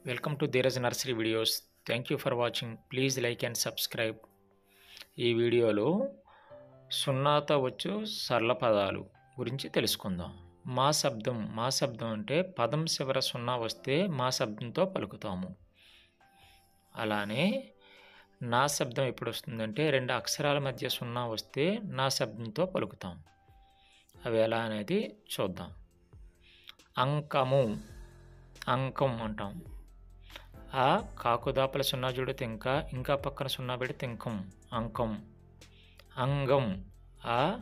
Welcome to Dheeraj Nursery videos. Thank you for watching. Please like and subscribe. ఈ వీడియోలో సున్నాతో వచ్చు సరళ పదాలు గురించి తెలుసుకుందాం. మా శబ్దం అంటే పదం చివర సున్నా వస్తే మా శబ్దంతో పలుకుతాము. అలానే నా శబ్దం ఎప్పుడు వస్తుందంటే రెండు అక్షరాల మధ్య సున్నా వస్తే నా శబ్దంతో పలుకుతాం. అవి ఎలా అనేది చూద్దాం. అంకం అంటాం. ఆ కాకుదాపల సున్నా జోడితే ఇంకా పక్కన సున్నా పెడితే అంకం. అంగం ఆ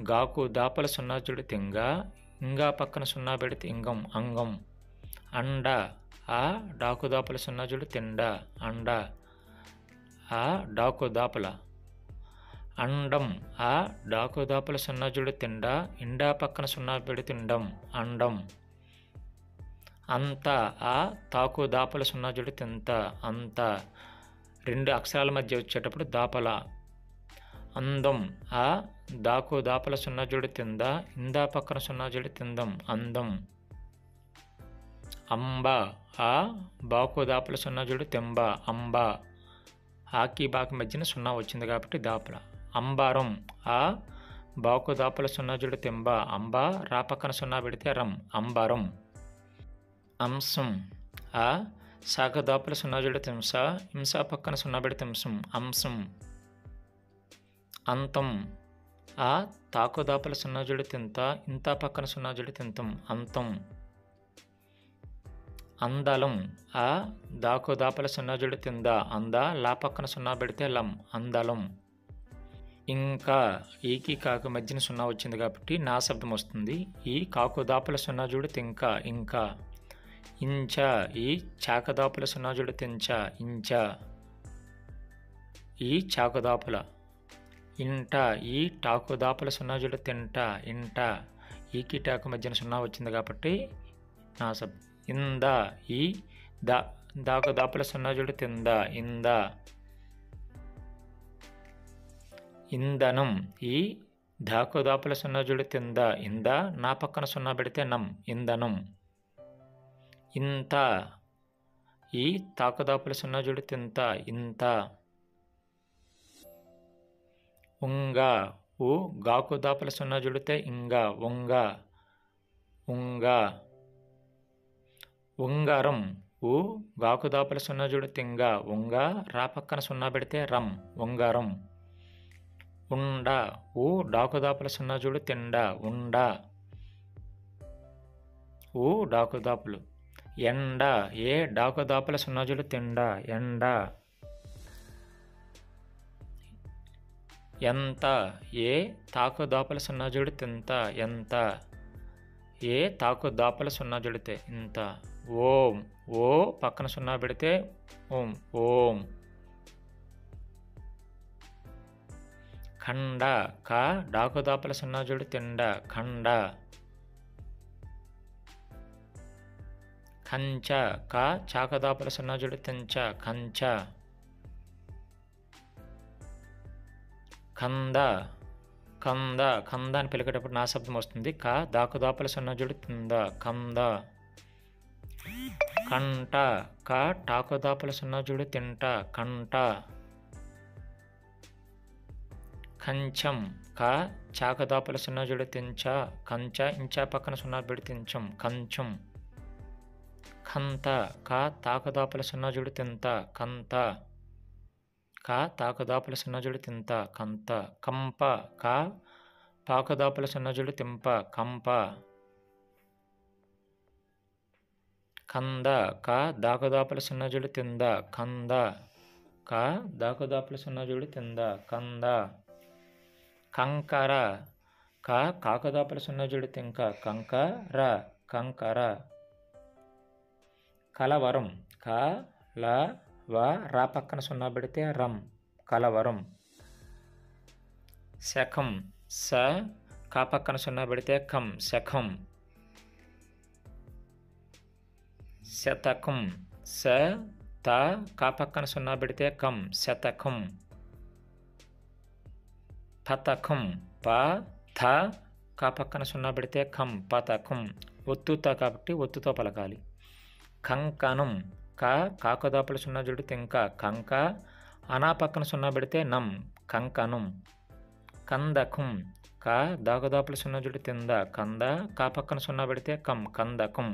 గాకు దాపల సున్నా జోడితే ఇంకా పక్కన సున్నా పెడితే అంగం. అండ ఆ డాకు దాపల సున్నా జోడితే అండ ఆ డాకు దాపల. అండం ఆ డాకు దాపల సున్నా జోడితే ఇండా పక్కన సున్నా పెడితే అండం. అంత ఆ తాకు దాపల సున్నా జోడితే అంత రెండు అక్షరాల మధ్య వచ్చేటప్పుడు దాపల. అందం ఆ దాకు దాపల సున్నా జోడితే ఇందా పక్కన సున్నా జోడితే అందం. అంబ ఆ బాకు దాపల సున్నా జోడితే అంబ. ఆకి బాకి మధ్యన సున్నా వచ్చింది కాబట్టి దాపల. అంబారం ఆ బాకు దాపల సున్నా జోడితే అంబ రా పక్కన సున్నా పెడితే అంబారం. అంశం ఆ శాఖ దాపల సున్నా జోడితే హింస పక్కన సున్నా పెడితే అంశం. అంతం ఆ తాకు దాపల సున్నా జోడితే ఇంత పక్కన సున్నా జోడితే అంతం. అందలం ఆ దాకు దాపల సున్నా జోడితే అంద లా పక్కన సున్నా పెడితే అందలం. ఇంకా ఈకి కాకు మధ్యన సున్నా వచ్చింది కాబట్టి నా శబ్దం వస్తుంది. ఈ కాకు దాపల సున్నా జోడితే ఇంకా. ఇంచ ఈ చాకదాపుల సున్నా జోడితే ఇంచ ఈ చాకుదాపుల. ఇంట ఈ టాకు దాపుల సున్నా జోడితే ఇంట ఈకి టాకు మధ్యన సున్నా వచ్చింది కాబట్టి నా శబ్దం. ఇంద ఈ దాకు దాపుల సున్నా జోడితే ఇంద. ఇంధనం ఈ దాకు దాపుల సున్నా జోడితే ఇంద నా పక్కన సున్నా పెడితే ఇంధనం. ఇంత ఈ తాకుదాపుల సున్నా జోడితే ఇంత. ఉంగ ఊ గాకు దాపుల సున్నా జోడితే ఉంగ. ఉంగరం ఊ గాకు దాపుల సున్నా జోడితే ఉంగ రా పక్కన సున్నా పెడితే ఉంగరం. ఉండ ఊ డాకు దాపుల సున్నా జోడితే ఉండ ఊ డాకు దాపులు. ఎండ ఏ డాకు దాపల సున్నా జోడితే ఎండ. ఎంత ఏ తాకు దాపల సున్నా జోడితే ఎంత. ఏ తాకు దాపల సున్నా జోడితే ఇంత. ఓం ఓ పక్కన సున్నా పెడితే ఓం. ఖండ కా డాకు దాపల సున్నా జోడితే ఖండ. కంచ కా చాకదాపల సున్నా జోడితే కంచ. కంద అని పిలికేటప్పుడు నా శబ్దం వస్తుంది. కా దాకుదాపల సున్నా జోడితే కంద. కంట కా టాకుదాపల సున్నా జోడితే కంట. కంచం కా చాకదాపల సున్నా జోడితే కంచ ఇంచా పక్కన సున్నా పెడితే కంచం. కంత కా తాకుదాపల సున్నా జోడితే కంత. కా తాకుదాపల సున్నా జోడితే కంత. కంప కా పాకుదాపల సున్నా జోడితే కంప. కంద కా దాకుదాపల సున్నా జోడితే కంద. కా దాకుదాపల సున్నా జోడితే కంద. కంకర కా కాకుదాపల సున్నా జోడితే కంకర. కలవరం కా లా వా రా పక్కన సున్నా పెడితే కలవరం. శకం స కా పక్కన సున్నా పెడితే శకం. శతకం స త కా పక్కన సున్నా పెడితే శతకం. పతకం ప థ కా పక్కన సున్నా పెడితే పతకం. ఒత్తుత కాబట్టి ఒత్తుతో పలకాలి. కంకణం క కాకదాపల సున్నా జోడి తింక కంక అనా పక్కన సున్నా పెడితే నం కంకణం. కందకం క దాకదాపల సున్నా జోడి తింద కంద కా పక్కన సున్నా పెడితే కం కందకం.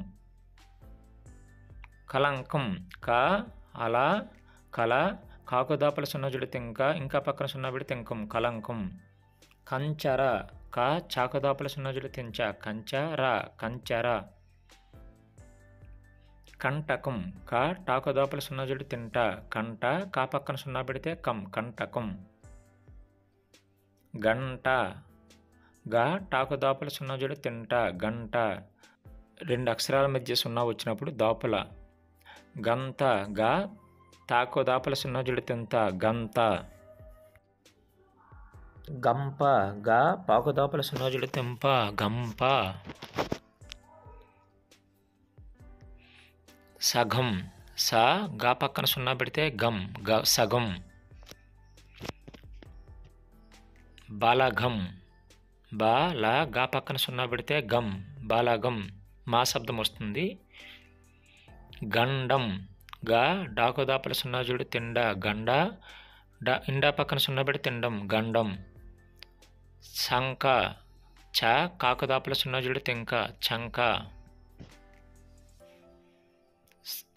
కలంకం క అలా కల కాకుదాపల సున్నా జోడి తింక ఇంకా పక్కన సున్నా పెడితే ఇంకం కలంకం. కంచర క చాకుదాపల సున్నా జోడి తించ కంచర కంచర. కంటకం క టాకుదాపల సున్నా జోడి తింట కంట కా పక్కన సున్నా పెడితే కం కంటకం. గంట గా టాకుదాపల సున్నా జోడి తింట గంట 2 అక్షరాల మధ్య సున్నా వచ్చినప్పుడు దాపుల. గంత గా తాకుదాపల సున్నా జోడి తింత గంత. గంప గా పాకుదాపల సున్నా జోడి తింప గంప. సగం సా గా పక్కన సున్నా పెడితే గం సగం. బాలగం బా లా గా పక్కన సున్నా పెడితే గం బాలగం మా శబ్దం వస్తుంది. గండం గా డాకుదాపల సున్నా జోడి తిండ గండ ఇండా పక్కన సున్నా పెడితే తిండం గండం. శంక చ కాకుదాపల సున్నా జోడి తింక చంక.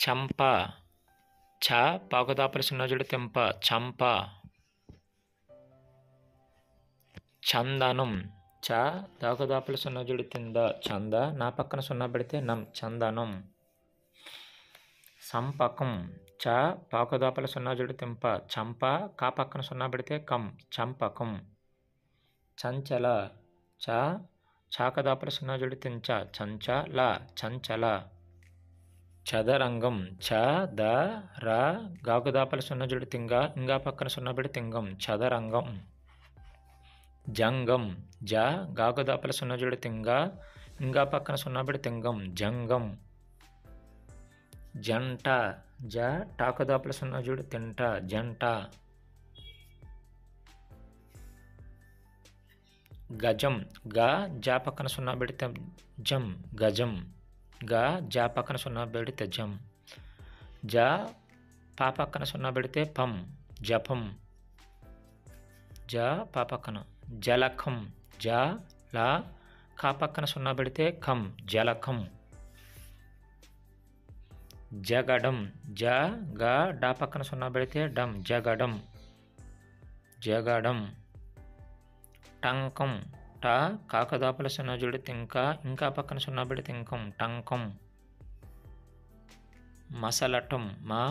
చంప చ పాకుదాపల సున్నా జోడి తింప చంప. చందనం చ దాకుదాపల సున్నా జోడి తింద చంద నా పక్కన సున్నా పెడితే నం చందనం. సంపకం చ పాకుదాపల సున్నా జోడి తింప చంప కా పక్కన సున్నా పెడితే కం చంపకం. చంచల చ చాకదాపల సున్నా జోడి తించ చంచల చంచల. చదరంగం చ ద ర గాకుదాపల సున్నా జోడి తింగ ఇంగా పక్కన సున్నా పెడి తింగం చదరంగం. జంగం జ గాకుదాపల సున్నా జోడి తింగ ఇంగా పక్కన సున్నా పెడి తింగం జంగం. జంట జ టాకుదాపల సున్నా జోడి తింట జంట. గజం గా జా పక్కన సున్నా పెడితే జం గజం గా జా పక్కన సున్నా పెడితే జం. జ పా పక్కన సున్నా పెడితే పం జపం జ పా పక్కన. జలకం జ లా కా పక్కన సున్నా పెడితే కం జలకం. జగడం జ గా డా పక్కన సున్నా పెడితే డం జగడం జగడం. టంకం ట కాకదాపల సున్నా జోడి తింక ఇంకా పక్కన సున్నా పెడితే ఇంకం టంకం. మసలటం మా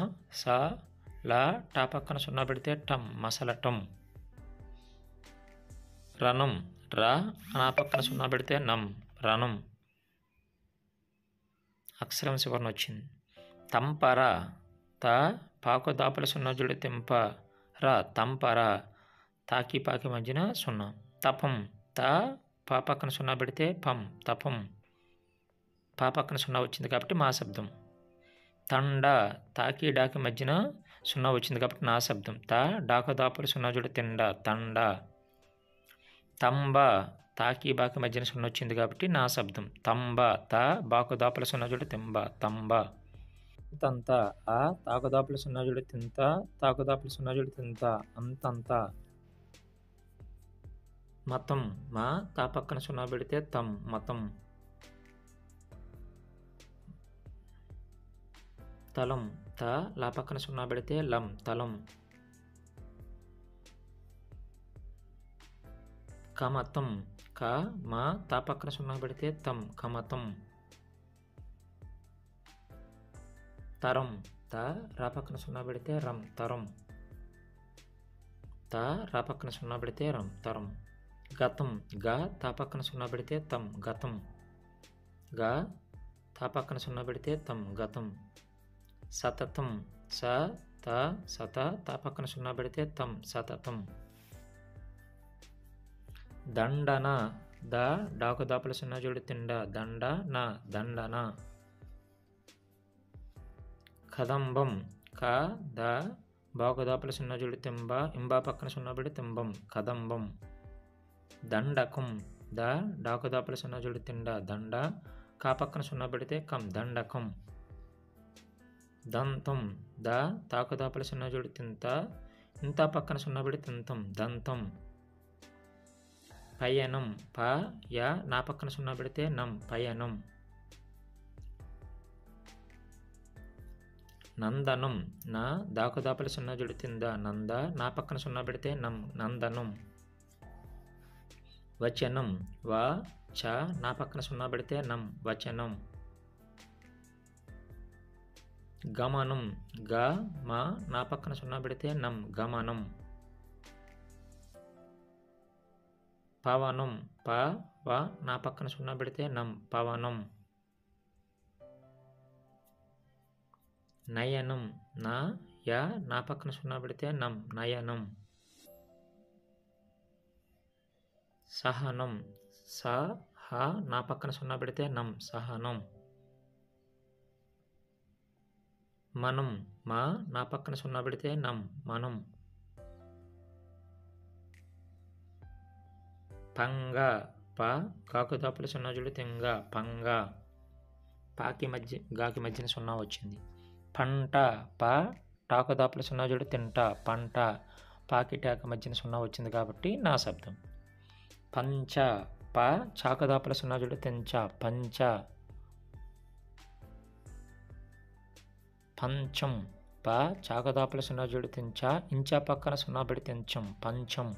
స లా టా పక్కన సున్నా పెడితే టం మసలటం. రణం రా నా పక్కన సున్నా పెడితే నం రణం. అక్షరం చివరన వచ్చింది. తంపర త పాకుదాపల సున్నా జోడి తింప రా తంపర తాకి పాకి మధ్యన సున్నా. తపం త పా పక్కన సున్నా పెడితే పం తపం పా పక్కన సున్నా వచ్చింది కాబట్టి మా శబ్దం. తండ తాకి డాకి మధ్యన సున్నా వచ్చింది కాబట్టి నా శబ్దం. త డాకుదాపల సున్నా జోడి తిండ తండ. తంబ తాకి బాకి మధ్యన సున్నా వచ్చింది కాబట్టి నా శబ్దం. తంబ త బాకుదాపల సున్నా జోడి తింబ తంబ. అంతంత ఆ తాకుదాపల సున్నా జోడి తింత తాకుదాపల సున్నా జోడి తింత అంతంత. మతం మా తా పక్కన సున్నా పెడితే తం మతం. తలం త లా పక్కన సున్నా పెడితే లం తలం. కమతం క మా తా పక్కన సున్నా పెడితే తం కమతం. తరం త రా పక్కన సున్నా పెడితే రం తరం. త రా పక్కన సున్నా పెడితే రం తరం. గతం గా తా పక్కన సున్నా పెడితే తం గతం గా తా పక్కన సున్నా పెడితే తం గతం. సతతం స త సత తా పక్కన సున్నా పెడితే తం సతతం. దండన ద డాకుదాపల సున్నా జోడి తిండ దండ నా దండన. కదంబం క ద బాకుదాపల సున్నా జోడి తింబ ఇంబా పక్కన సున్నా పెడి తింబం కదంబం. దండకం ద డాకుదాపల సున్నా జోడి తిండ దండ కా పక్కన సున్నా పెడితే కం దండకం. దంతం ద తాకుదాపల సున్నా జోడి తింత ఇంత పక్కన సున్నా పెడి తింతం దంతం. పయనం ప యా నా పక్కన సున్నా పెడితే నం పయనం. నందనం నా దాకుదాపల సున్నా జోడి తింద నంద నా పక్కన సున్నా పెడితే నం నందనం. వచనం వా చ నా పక్కన సున్నా పెడితే నం వచనం. గమనం గ మా నా పక్కన సున్నా పెడితే నం గమనం. పవనం ప వ నా పక్కన సున్నా పెడితే నం పవనం. నయనం నా యా నా పక్కన సున్నా పెడితే నం నయనం. సహనం స హ నా పక్కన సున్నా పెడితే నం సహనం. మనం మా నా పక్కన సున్నా పెడితే నం మనం. పంగ ప కాకుదాపుల సున్నా జోడి తెంగ పంగ. పాకి మధ్య గాకి మధ్యన సున్నా వచ్చింది. పంట ప టాకుదాపుల సున్నా జోడి తింట పంట. పాకి టాక మధ్యన సున్నా వచ్చింది కాబట్టి నా శబ్దం. పంచ ప చాకదాపుల సున్నా జోడి తెంచ పంచ. పంచం ప చాకదాపుల సున్నా జోడి తెంచ ఇంచా పక్కన సున్నా పెడి తెంచం పంచం.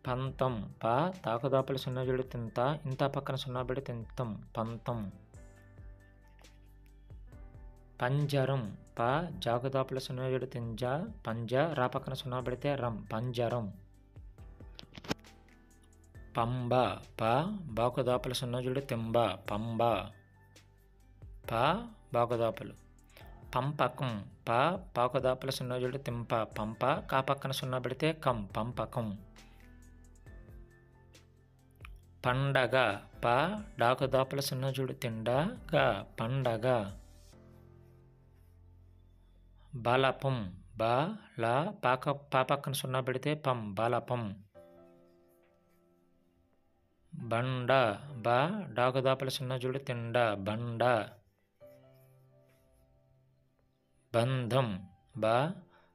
పంతం ప తాకుదాపుల సున్నా జోడి తింత ఇంత పక్కన సున్నా పెడి తింతం పంతం. పంజరం ప జాకుదాపుల సున్నా జోడి తింజ పంజ రా పక్కన సున్నా పెడితే రం పంజరం. పంబ ప బాకుదాపుల సున్నా జోడి తెంబ పంబ. ప బాకుదాపులు. పంపకం ప పాకుదాపుల సున్నా జోడి తింప పంప కా పక్కన సున్నా పెడితే కం పంపకం. పండగ ప డాకుదాపుల సున్నా జోడి తిండగా పండగ. బలపం బ ల పా పక్కన సున్నా పెడితే పం బలపం. బండ బ డాకుదాపుల సున్నా జోడి తిండ బండ. బంధం బ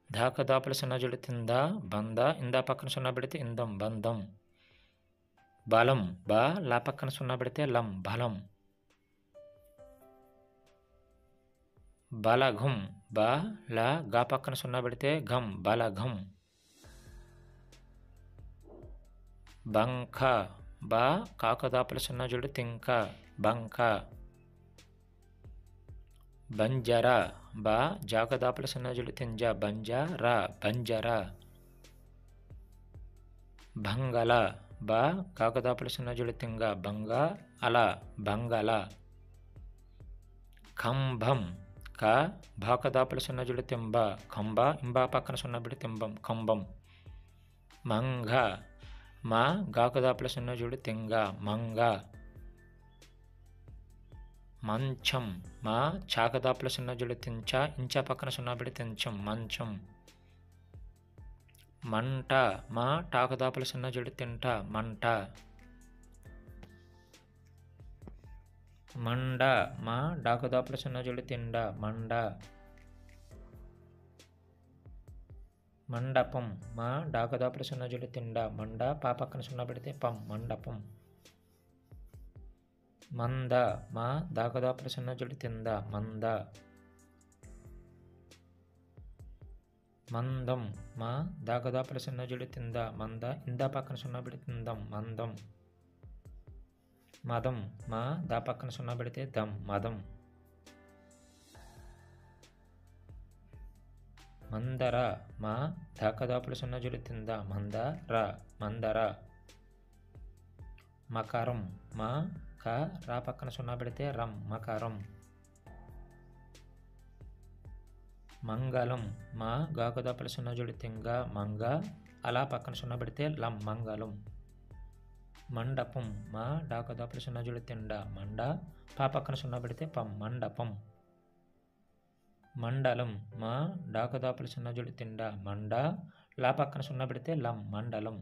ధాకదాపుల సున్నా జోడి తింద బంద ఇందా పక్కన సున్నా పెడితే ఇందం బంధం. బలం బ లా పక్కన సున్నా పెడితే లం బలం. బలఘం బ ల గా పక్కన సున్నా పెడితే ఘం బలఘం. బంక బ కాకదాపుల సున్నా జోడి తింక బంక. బంజర బ జాకదాపుల సున్నా జోడి తింజ బంజర బంజర. భంగల బ కాకదాపుల సున్నా జోడి తింగ బంగ అల బంగల. కంభం క భాకదాపుల సున్నా జోడి తింబ కంబ ఇంబా పక్కన సున్నా పెడి తింబం కంబం. మంగ మా గాకదాపుల సున్నా జోడి తింగ మంగ. మంచం మా చాకదాపుల సున్నా జోడి తించ ఇంచా పక్కన సున్నా పెడి తించం మంచం. మంట మా టాకుదాపుల సున్నా జోడి తింట మంట. మండ మా డాకుదాపుల సున్నా జోడి తిండ మండ. మండపం మా డాకుదాపుల సున్నా జోడి తిండ మండ పా పక్కన సున్నా పెడితే పం మండపం. మంద మా దాకదాపుల సున్నా జోడి తింద మంద. మందం మా దాకదాపుల సున్నా జోడి తింద మంద ఇందా పక్కన సున్నా పెడి తిందం మందం. మదం మా దా పక్కన సున్నా పెడితే దం మదం. మందర మా దాకదాపుల సున్నా జోడి తింద మందర మందర. మకరం మా క రా పక్కన సున్నా పెడితే రం మకరం. మంగళం మా గాకుదాపుల సున్నా జోడి తింగ మంగ అలా పక్కన సున్నా పెడితే లం మంగళం. మండపం మా డాకుదాపుల సున్నా జోడి తిండ మండ పా పక్కన సున్నా పెడితే పం మండపం. మండలం మా డాకుదాపుల సున్నా జోడి తిండ మండ లా పక్కన సున్నా పెడితే లం మండలం.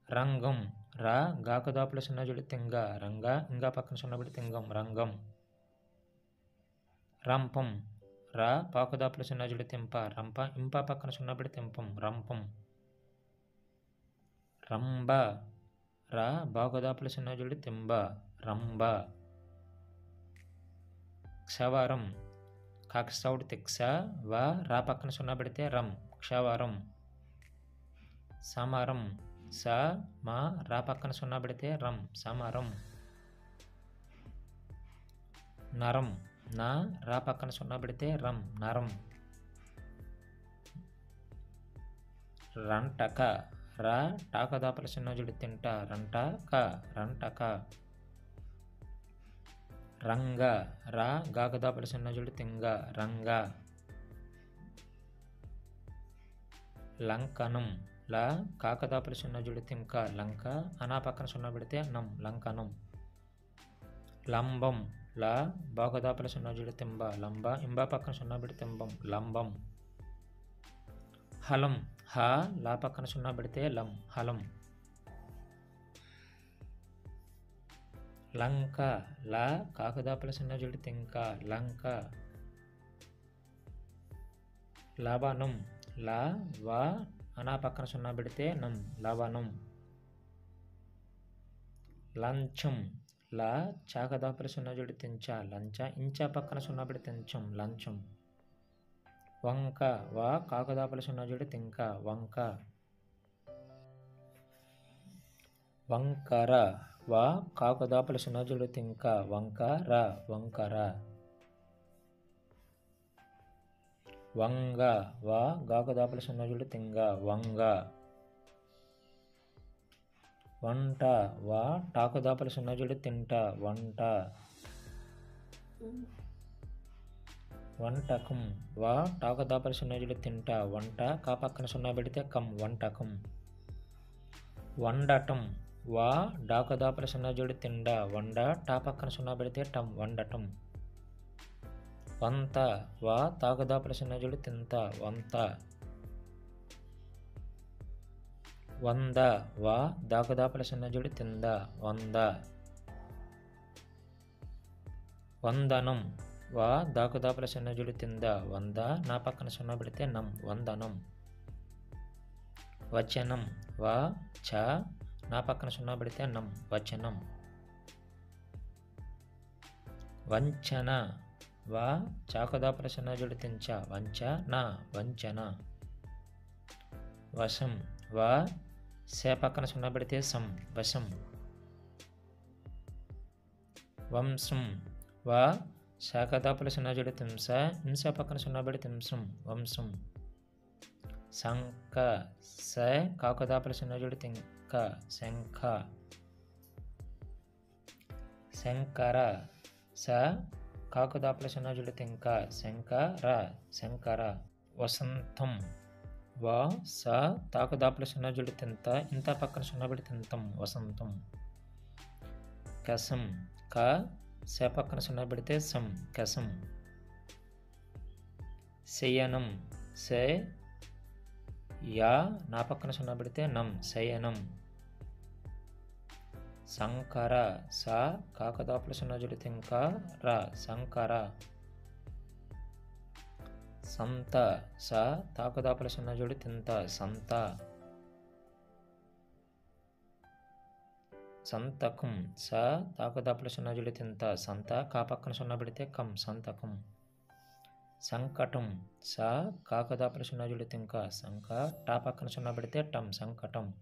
రంగం రా గాకుదాపుల సున్నా జోడి తింగ రంగ ఇంగా పక్కన సున్నా పెడితే తింగం రంగం. రంపం. రా పాకుదాపుల సున్నాజుడి తెంప రంప. ఇంప పక్కన సున్నబడి తెంపం రంపం. రంబ. రా బాగుదాపుల సున్నాజుడి తెంబ రంబ. క్షవరం. కాకసౌడ్ తిక్స వా రా పక్కన సున్నా పెడితే రం క్షవరం. సమరం. స మా రా పక్కన సున్నా పెడితే రం సమరం. నరం. నా రా పక్కన సున్నా పెడితే రం నరం. రంటక. రా టాకదాపల సున్నాజుడి తింట రంటక రంటక. రంగ. రా గాకదాపల సున్నాజుడి తింగ రంగ. లంకనం. లా కాకదాపల సున్నాజుడి తింక లంక. అనా పక్కన సున్నా పెడితే నం లంకనం. లంబం. లా బాగదాపల సున్నాజుడి తింబ లంబ. ఇంబా పక్కన సున్నా పెడితే తింబం లంబం. హలం. హా లా పక్కన సున్నా పెడితే లం హలం. లంక. లా కాకదాపల సున్నాజుడి తింక లంక. లవణం. లా వా అనా పక్కన సున్నా పెడితే నం లవణం. లంచం. లా చాకదాపల సున్నాజుడి తించ లంచ. ఇంచ పక్కన సున్నా పెడితే తించం లంచం. వంక. వా కాకదాపల సున్నాజుడి తింక వంక. వంకర. వా కాకదాపల సున్నాజుడి తింక వంకర వంకర. వంగ. వా గాకదాపల సున్నాజుడి తింగ వంగ. వంట. వా టాకుదాపల సున్నాజుడి తింట వంట. వంటకం. వా టాకుదాపల సున్నాజుడి తింట వంట. కా పక్కన సున్నా పెడితే కం వంటకం. వండటం. వా డాకుదాపల సున్నాజుడి తిండ వండ. టా పక్కన సున్నా పెడితే టం వండటం. వంత. వా తాకుదాపల సున్నాజుడి తింత వంత. వంద. వా దాకుదాపల సున్నాజుడి తింద వంద. వందనం. వా దాకుదాపల సున్నాజుడి తింద వంద. నా పక్కన సున్నా పెడితే నం వందనం. వచనం. వా చ నా పక్కన సున్నా పెడితే నం వచనం. వంచన. వా చాకుదాపల సున్నాజుడి తించ వంచ నా వంచన. వశం. వా సే పక్కన సున్నా పెడితే సం వశం. వంశం. వా శాకదాపల సున్నాజుడి తింస హింస పక్కన సున్నా పెడితే హింసం వంశం. శంఖ. స కాకుదాపల సున్నాజుడి తింక శంఖ. శంకర. స కాకుదాపల సున్నాజుడి తింక శంకర శంకర. వసంతం. వా స తాకుదాపల సున్నాజుడి తింత ఇంత పక్కన సున్నా పెడి తింతం వసంతం. కసం. క స పక్కన సున్నా పెడితే సం కసం. శయనం. సే యా నా పక్కన సున్నా పెడితే నం శయనం. శంకర. సా కాకదాపల సున్నాజుడి తింక రా శంకర. సంత. స తాకుదాపల సున్నాజుడి తింత సంత. సంతకం. స తాకుదాపల సున్నాజుడి తింత సంత. కా పక్కన సున్నా పెడితే కం సంతకం. సంకటం. స కాకదాపల సున్నాజుడి తింక సంక. టా పక్కన సున్నా పెడితే టం సంకటం.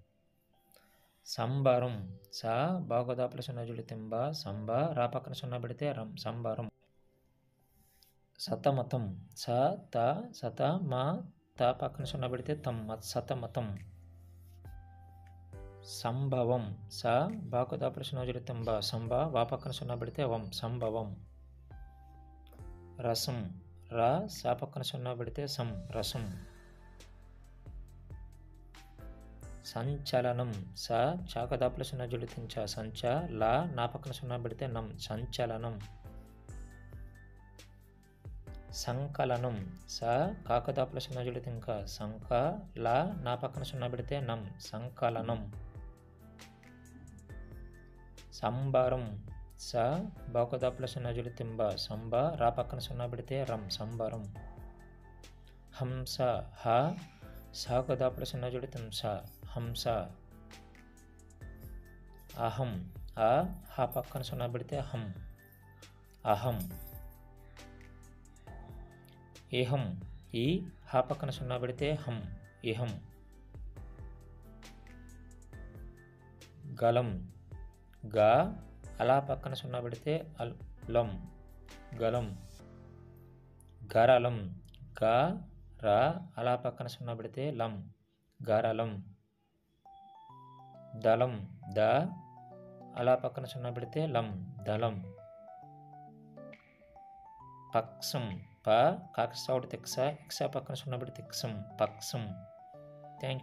సంబరం. స బాగుదాపల సున్నాజుడి తింబ సంబ. రా పక్కన సున్నా పెడితే రం సంబరం. సతమతం. స త సత మా త పక్కన సున్నా పెడితే తం సతమతం. సంభవం. స బాకుదాపల సున్నాజుడి తింబ సంబ. వా పక్కన సున్నా పెడితే వం సంభవం. రసం. రా స పక్కన సున్నా పెడితే సం రసం. సంచలనం. స చాకదాపల సున్నాజుడి తించ సంచ. లా నా పక్కన సున్నా పెడితే నం సంచలనం. సంకలనం. స కాకదాపల సున్నాజుడి తింక సంక. లా నా పక్కన సున్నా పెడితే నం సంకలనం. సంబరం. స బాకుదాపుల సున్నా జుడి తింబ సంబ రా పక్కన సున్నా పెడితే రం సంబరం. హంస హ సాకుదాపుల సున్నా జుడి తింస హంస. అహం ఆ హ పక్కన సున్నా పెడితే హం అహం. ఇహం ఈ హ పక్కన సున్నా పెడితే హం ఇహం. గలం గా అలా పక్కన సున్నా పెడితే లం గలం. గరలం గా రా అలా పక్కన సున్నా పెడితే లం గరలం. దళం ద అలా పక్కన సున్నా పెడితే లం దళం. పక్షం ప కాకసావుడి తిక్స ఇక్స పక్కన సున్నా పెడితే తిక్సం పక్షం. Thank you.